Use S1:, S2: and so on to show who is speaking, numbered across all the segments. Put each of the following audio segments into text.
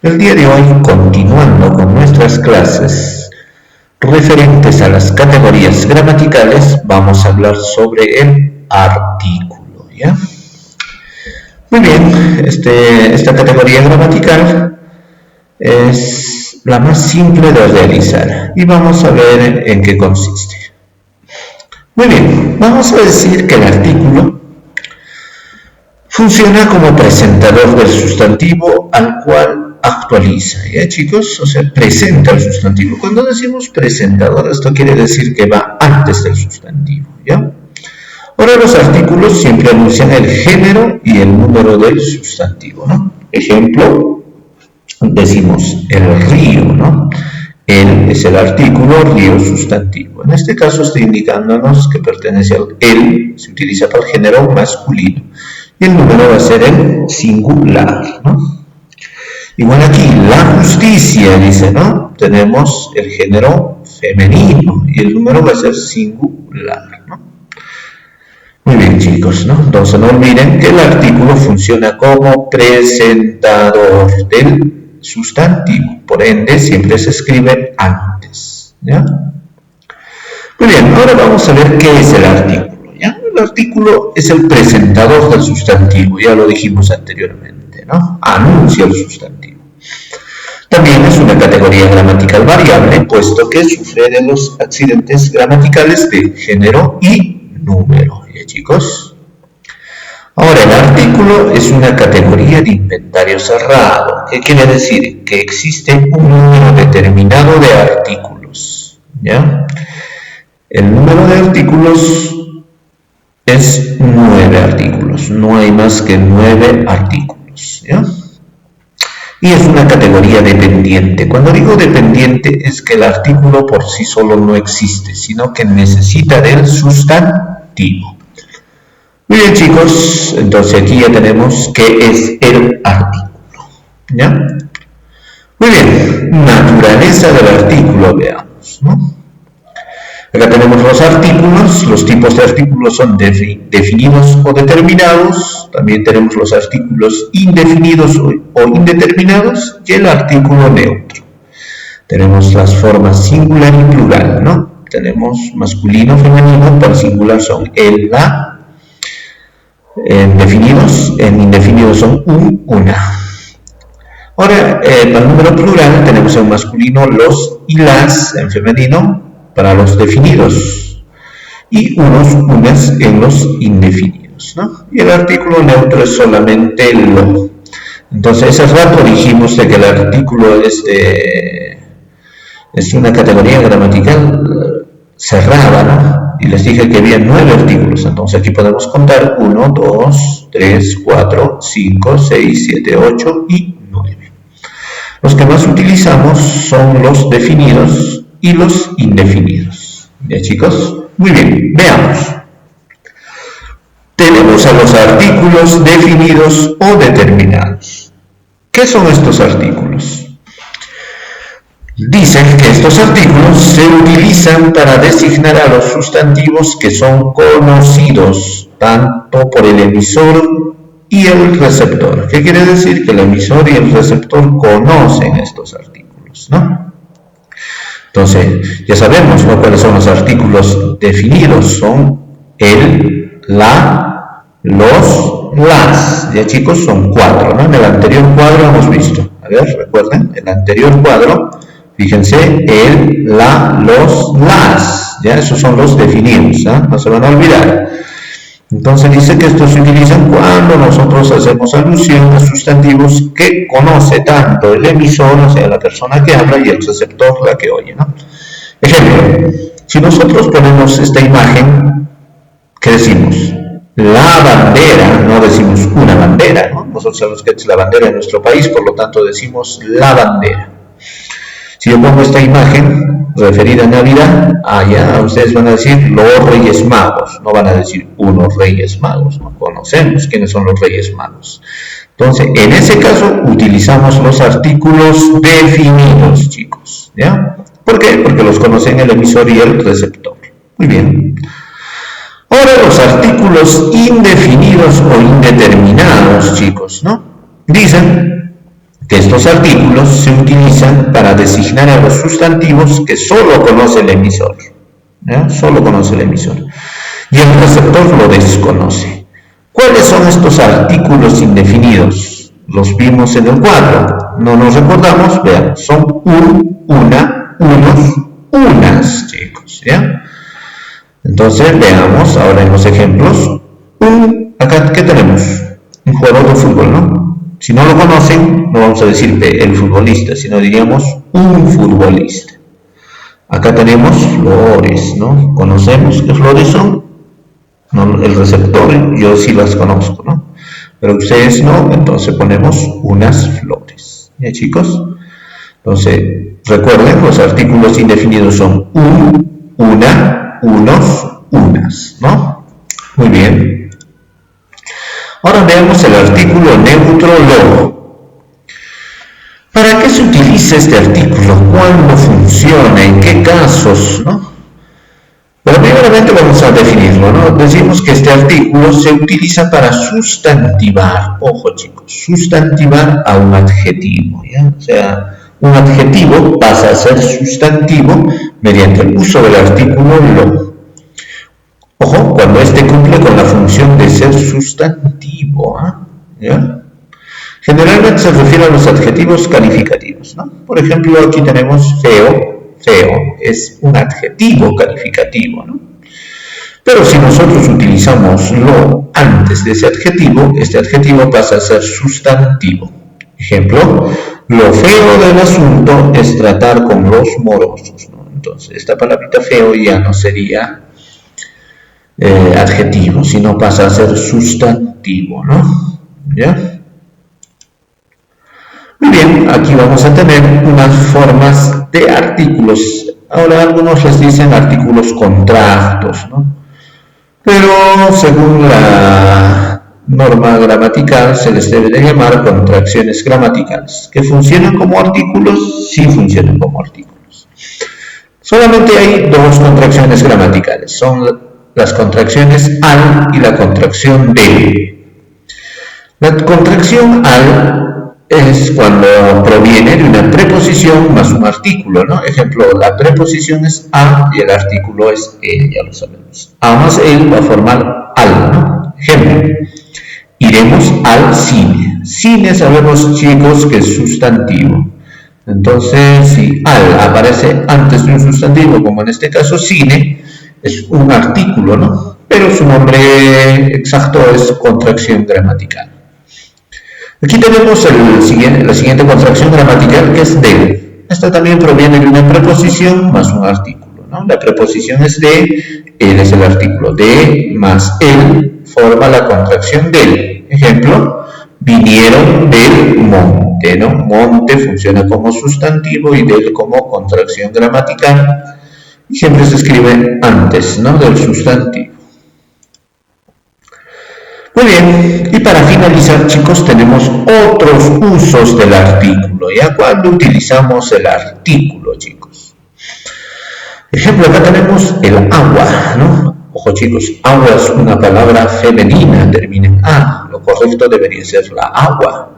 S1: El día de hoy, continuando con nuestras clases referentes a las categorías gramaticales, vamos a hablar sobre el artículo, ¿ya? Muy bien, esta categoría gramatical es la más simple de realizar y vamos a ver en qué consiste. Muy bien, vamos a decir que el artículo funciona como presentador del sustantivo al cual actualiza, ¿ya chicos? O sea, presenta el sustantivo. Cuando decimos presentador, esto quiere decir que va antes del sustantivo, ¿ya? Ahora los artículos siempre anuncian el género y el número del sustantivo, ¿no? Ejemplo, decimos el río, ¿no? El es el artículo, río sustantivo. En este caso está indicándonos que pertenece al él, se utiliza para el género masculino. Y el número va a ser el singular, ¿no? Igual aquí, la justicia, dice, ¿no? Tenemos el género femenino y el número va a ser singular, ¿no? Muy bien, chicos, ¿no? Entonces no olviden que el artículo funciona como presentador del sustantivo, por ende siempre se escribe antes, ¿ya? Muy bien, ahora vamos a ver qué es el artículo, ¿ya? El artículo es el presentador del sustantivo, ya lo dijimos anteriormente, ¿no? Anuncia el sustantivo. También es una categoría gramatical variable, puesto que sufre de los accidentes gramaticales de género y número, ¿ya chicos? Ahora, el artículo es una categoría de inventario cerrado. ¿Qué quiere decir? Que existe un número determinado de artículos, ¿ya? El número de artículos es 9 artículos, no hay más que 9 artículos, ¿ya? Y es una categoría dependiente. Cuando digo dependiente es que el artículo por sí solo no existe, sino que necesita del sustantivo. Muy bien, chicos, entonces aquí ya tenemos qué es el artículo, ¿ya? Muy bien, naturaleza del artículo, veamos, ¿no? Acá tenemos los artículos, los tipos de artículos son definidos o determinados, también tenemos los artículos indefinidos o indeterminados y el artículo neutro. Tenemos las formas singular y plural, ¿no? Tenemos masculino, femenino, para singular son el, la, en indefinidos son un, una. Ahora, para el número plural tenemos en masculino los y las, en femenino, para los definidos y unos, unas en los indefinidos, ¿no? Y el artículo neutro es solamente lo. Entonces, hace rato dijimos de que el artículo es una categoría gramatical cerrada, ¿no? Y les dije que había 9 artículos, entonces aquí podemos contar 1, 2, 3, 4, 5, 6, 7, 8 y 9. Los que más utilizamos son los definidos y los indefinidos. ¿Ya, chicos? Muy bien, veamos. Tenemos a los artículos definidos o determinados. ¿Qué son estos artículos? Dicen que estos artículos se utilizan para designar a los sustantivos que son conocidos tanto por el emisor y el receptor. ¿Qué quiere decir? Que el emisor y el receptor conocen estos artículos, ¿no? Entonces, ya sabemos, ¿no?, cuáles son los artículos definidos. Son el, la, los, las. Ya, chicos, son 4, ¿no? En el anterior cuadro hemos visto. A ver, recuerden, en el anterior cuadro, fíjense, el, la, los, las. Ya, esos son los definidos, ¿eh? No se van a olvidar. Entonces dice que estos se utilizan cuando nosotros hacemos alusión a sustantivos que conoce tanto el emisor, o sea, la persona que habla, y el receptor, la que oye, ¿no? Ejemplo, si nosotros ponemos esta imagen, ¿qué decimos? La bandera, no decimos una bandera, ¿no? Nosotros sabemos que es la bandera de nuestro país, por lo tanto decimos la bandera. Si yo pongo esta imagen referida a Navidad, allá ustedes van a decir los Reyes Magos, no van a decir unos Reyes Magos, no conocemos quiénes son los Reyes Magos. Entonces, en ese caso, utilizamos los artículos definidos, chicos, ¿ya? ¿Por qué? Porque los conocen el emisor y el receptor. Muy bien. Ahora, los artículos indefinidos o indeterminados, chicos, ¿no? Dicen que estos artículos se utilizan para designar a los sustantivos que solo conoce el emisor, ¿ya? Solo conoce el emisor, y el receptor lo desconoce. ¿Cuáles son estos artículos indefinidos? Los vimos en el cuadro, no nos recordamos, vean, son un, una, unos, unas, chicos, ¿ya? Entonces veamos ahora en los ejemplos. Acá, ¿qué tenemos? Un jugador de fútbol, ¿no? Si no lo conocen, no vamos a decir el futbolista, sino diríamos un futbolista. Acá tenemos flores, ¿no? ¿Conocemos qué flores son? No, el receptor, yo sí las conozco, ¿no? Pero ustedes no, entonces ponemos unas flores. ¿Ya, chicos? Entonces, recuerden, los artículos indefinidos son un, una, unos, unas, ¿no? Muy bien. Ahora veamos el artículo neutro lo. ¿Para qué se utiliza este artículo? ¿Cuándo funciona? ¿En qué casos? ¿No? Bueno, primeramente vamos a definirlo, ¿no? Decimos que este artículo se utiliza para sustantivar, ojo chicos, sustantivar a un adjetivo, ¿ya? O sea, un adjetivo pasa a ser sustantivo mediante el uso del artículo lo. Ojo, cuando éste cumple con la función de ser sustantivo, ¿ya? Generalmente se refiere a los adjetivos calificativos, ¿no? Por ejemplo, aquí tenemos feo. Feo es un adjetivo calificativo, ¿no? Pero si nosotros utilizamos lo antes de ese adjetivo, este adjetivo pasa a ser sustantivo. Ejemplo, lo feo del asunto es tratar con los morosos, ¿no? Entonces, esta palabrita feo ya no sería adjetivo, sino pasa a ser sustantivo, ¿no? ¿Ya? Muy bien, aquí vamos a tener unas formas de artículos. Ahora algunos les dicen artículos contractos, ¿no? Pero según la norma gramatical se les debe de llamar contracciones gramaticales. ¿Que funcionan como artículos? Sí funcionan como artículos. Solamente hay dos contracciones gramaticales. Son las contracciones al y la contracción de. La contracción al es cuando proviene de una preposición más un artículo, ¿no? Ejemplo, la preposición es a y el artículo es el, ya lo sabemos. A más el va a formar al, ¿no? Ejemplo, iremos al cine. Cine sabemos, chicos, que es sustantivo. Entonces, si al aparece antes de un sustantivo, como en este caso cine, es un artículo, ¿no? Pero su nombre exacto es contracción gramatical. Aquí tenemos la siguiente contracción gramatical, que es de. Esta también proviene de una preposición más un artículo, ¿no? La preposición es de, él es el artículo. De más él forma la contracción del. Ejemplo, vinieron del monte, ¿no? Monte funciona como sustantivo y del como contracción gramatical. Y siempre se escribe antes, ¿no? Del sustantivo. Muy bien, y para finalizar, chicos, tenemos otros usos del artículo. ¿Ya? ¿Cuándo utilizamos el artículo, chicos? Ejemplo, acá tenemos el agua, ¿no? Ojo, chicos, agua es una palabra femenina, termina en A. Lo correcto debería ser la agua.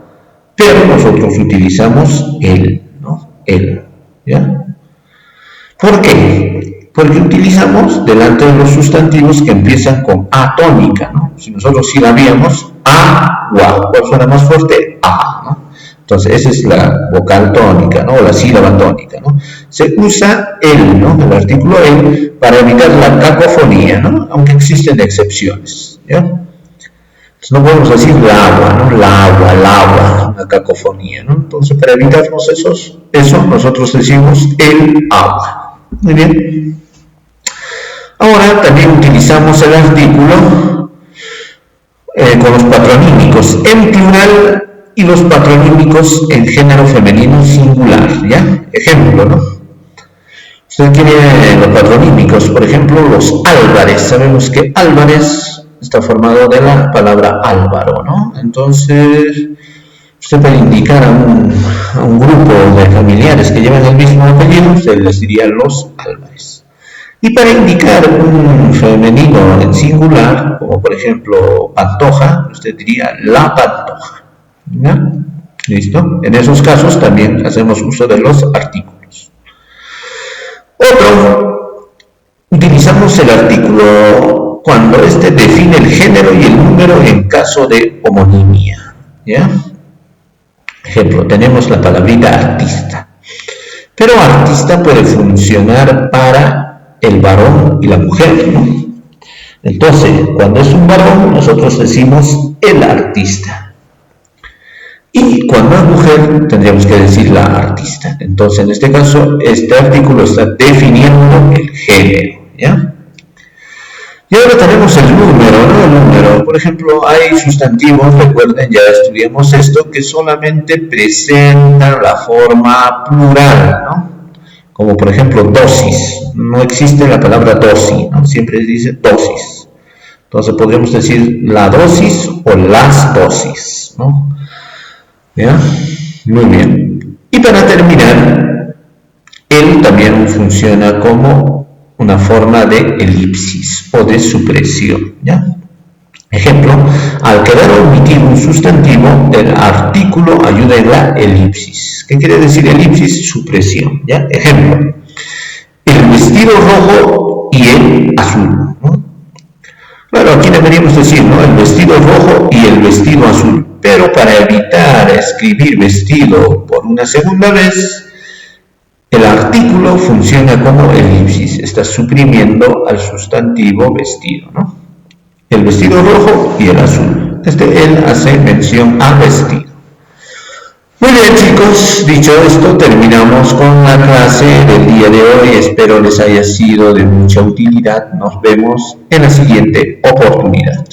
S1: Pero nosotros utilizamos el, ¿no? El, ¿ya? ¿Por qué? Porque utilizamos delante de los sustantivos que empiezan con A tónica, ¿no? Si nosotros silabíamos agua, ¿cuál suena más fuerte? A, ¿no? Entonces, esa es la vocal tónica, ¿no? O la sílaba tónica, ¿no? Se usa el, ¿no? El artículo el para evitar la cacofonía, ¿no? Aunque existen excepciones, ¿ya? Entonces, no podemos decir la agua, ¿no? La agua, una cacofonía, ¿no? Entonces, para evitarnos eso, nosotros decimos el agua. Muy bien. Ahora también utilizamos el artículo con los patronímicos en plural y los patronímicos en género femenino singular, ¿ya? Ejemplo, ¿no? Usted tiene los patronímicos, por ejemplo, los Álvarez. Sabemos que Álvarez está formado de la palabra Álvaro, ¿no? Entonces, usted puede indicar a un grupo de familiares que llevan el mismo apellido, usted les diría los Álvarez. Y para indicar un femenino en singular, como por ejemplo Pantoja, usted diría la Pantoja, ¿ya? ¿Listo? En esos casos también hacemos uso de los artículos. Otro, utilizamos el artículo cuando éste define el género y el número en caso de homonimia, ¿ya? Ejemplo, tenemos la palabrita artista. Pero artista puede funcionar para el varón y la mujer, ¿no? Entonces, cuando es un varón, nosotros decimos el artista. Y cuando es mujer, tendríamos que decir la artista. Entonces, en este caso, este artículo está definiendo el género, ¿ya? Y ahora tenemos el número, ¿no? El número, por ejemplo, hay sustantivos, recuerden, ya estudiamos esto, que solamente presentan la forma plural, ¿no? Como por ejemplo dosis, no existe la palabra dosis, ¿no? Siempre dice dosis. Entonces podríamos decir la dosis o las dosis, ¿no? ¿Ya? Muy bien. Y para terminar, él también funciona como una forma de elipsis o de supresión, ¿ya? Ejemplo, al quedar omitido un sustantivo, el artículo ayuda en la elipsis. ¿Qué quiere decir elipsis? Supresión, ¿ya? Ejemplo, el vestido rojo y el azul, ¿no? Claro, aquí deberíamos decir, ¿no? El vestido rojo y el vestido azul, pero para evitar escribir vestido por una segunda vez, el artículo funciona como elipsis, está suprimiendo al sustantivo vestido, ¿no? El vestido rojo y el azul. Él hace mención a vestido. Muy bien, chicos, dicho esto, terminamos con la clase del día de hoy. Espero les haya sido de mucha utilidad. Nos vemos en la siguiente oportunidad.